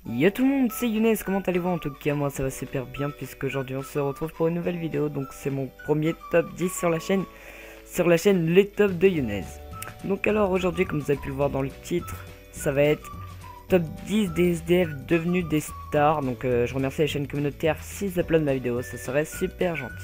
Yo tout le monde, c'est Younes, comment allez-vous? En tout cas moi ça va super bien puisque aujourd'hui on se retrouve pour une nouvelle vidéo. Donc c'est mon premier top 10 sur la chaîne Les Tops de Younes. Donc alors aujourd'hui, comme vous avez pu le voir dans le titre, ça va être top 10 des SDF devenus des stars. Donc je remercie les chaînes communautaires s'ils uploadent ma vidéo, ça serait super gentil.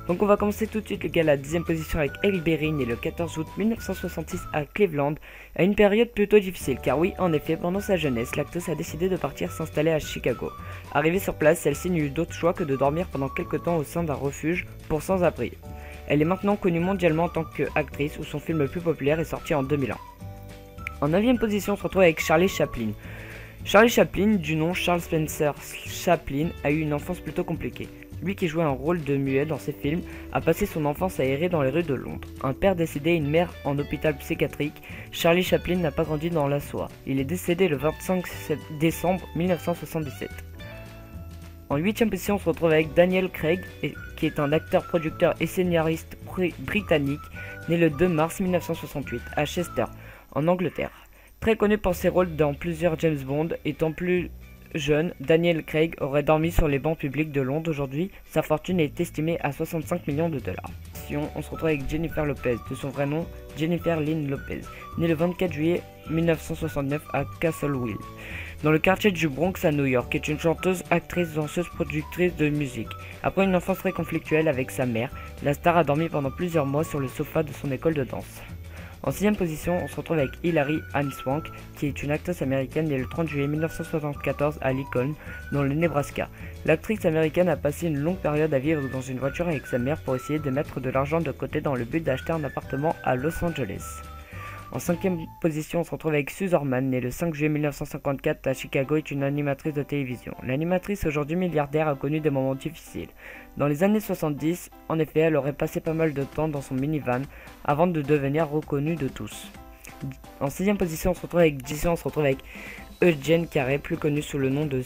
Donc on va commencer tout de suite les gars, à la 10e position avec Halle Berry, né le 14 août 1966 à Cleveland, à une période plutôt difficile, car oui, en effet, pendant sa jeunesse, l'actrice a décidé de partir s'installer à Chicago. Arrivée sur place, celle-ci n'eut d'autre choix que de dormir pendant quelques temps au sein d'un refuge pour sans-abri. Elle est maintenant connue mondialement en tant qu'actrice, où son film le plus populaire est sorti en 2001. En 9e position, on se retrouve avec Charlie Chaplin. Charlie Chaplin, du nom Charles Spencer Chaplin, a eu une enfance plutôt compliquée. Lui qui jouait un rôle de muet dans ses films, a passé son enfance à errer dans les rues de Londres. Un père décédé et une mère en hôpital psychiatrique, Charlie Chaplin n'a pas grandi dans la soie. Il est décédé le 25 décembre 1977. En 8e position, on se retrouve avec Daniel Craig, qui est un acteur, producteur et scénariste britannique, né le 2 mars 1968 à Chester, en Angleterre. Très connu pour ses rôles dans plusieurs James Bond, étant plus jeune, Daniel Craig aurait dormi sur les bancs publics de Londres. Aujourd'hui, sa fortune est estimée à 65 millions de dollars. On se retrouve avec Jennifer Lopez, de son vrai nom Jennifer Lynn Lopez, née le 24 juillet 1969 à Castleville, dans le quartier du Bronx à New York, est une chanteuse, actrice, danseuse, productrice de musique. Après une enfance très conflictuelle avec sa mère, la star a dormi pendant plusieurs mois sur le sofa de son école de danse. En 6e position, on se retrouve avec Hilary Ann Swank, qui est une actrice américaine née le 30 juillet 1974 à Lincoln, dans le Nebraska. L'actrice américaine a passé une longue période à vivre dans une voiture avec sa mère pour essayer de mettre de l'argent de côté dans le but d'acheter un appartement à Los Angeles. En 5e position, on se retrouve avec Suze Orman, née le 5 juillet 1954 à Chicago, est une animatrice de télévision. L'animatrice, aujourd'hui milliardaire, a connu des moments difficiles. Dans les années 70, en effet, elle aurait passé pas mal de temps dans son minivan avant de devenir reconnue de tous. En 6e position, on se retrouve avec Eugene Carey, plus connu sous le nom de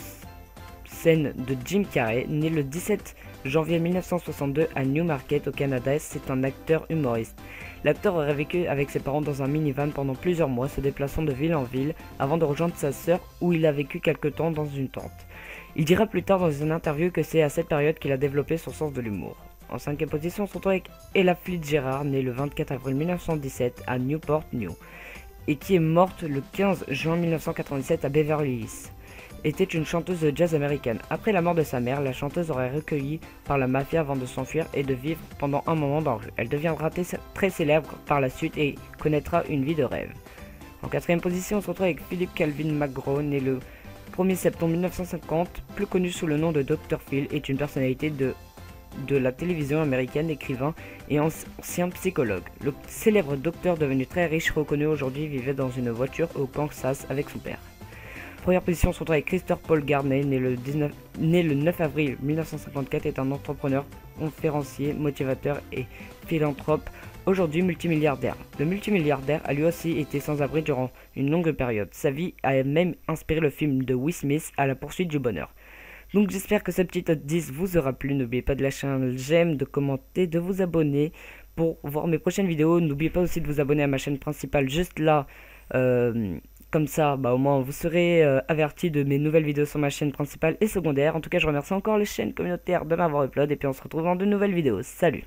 scène de Jim Carrey, né le 17 janvier 1962 à Newmarket au Canada. C'est un acteur humoriste. L'acteur aurait vécu avec ses parents dans un minivan pendant plusieurs mois, se déplaçant de ville en ville avant de rejoindre sa sœur, où il a vécu quelque temps dans une tente. Il dira plus tard dans une interview que c'est à cette période qu'il a développé son sens de l'humour. En 5e position, on se retrouve avec Ella Fitzgerald, née le 24 avril 1917 à Newport News, et qui est morte le 15 juin 1997 à Beverly Hills. Était une chanteuse de jazz américaine. Après la mort de sa mère, la chanteuse aurait recueillie par la mafia avant de s'enfuir et de vivre pendant un moment dans la rue. Elle deviendra très célèbre par la suite et connaîtra une vie de rêve. En 4e position, on se retrouve avec Philip Calvin McGraw, né le 1er septembre 1950, plus connu sous le nom de Dr. Phil, est une personnalité de la télévision américaine, écrivain et ancien psychologue. Le célèbre docteur devenu très riche, reconnu aujourd'hui, vivait dans une voiture au Kansas avec son père. Première position, on se retrouve avec Christopher Paul Gardner, né le 9 avril 1954, est un entrepreneur, conférencier, motivateur et philanthrope, aujourd'hui multimilliardaire. Le multimilliardaire a lui aussi été sans abri durant une longue période. Sa vie a même inspiré le film de Will Smith, À la poursuite du bonheur. Donc j'espère que ce petit top 10 vous aura plu. N'oubliez pas de lâcher un j'aime, de commenter, de vous abonner pour voir mes prochaines vidéos. N'oubliez pas aussi de vous abonner à ma chaîne principale juste là. Comme ça, au moins vous serez averti de mes nouvelles vidéos sur ma chaîne principale et secondaire. En tout cas, je remercie encore les chaînes communautaires de m'avoir upload et puis on se retrouve dans de nouvelles vidéos. Salut!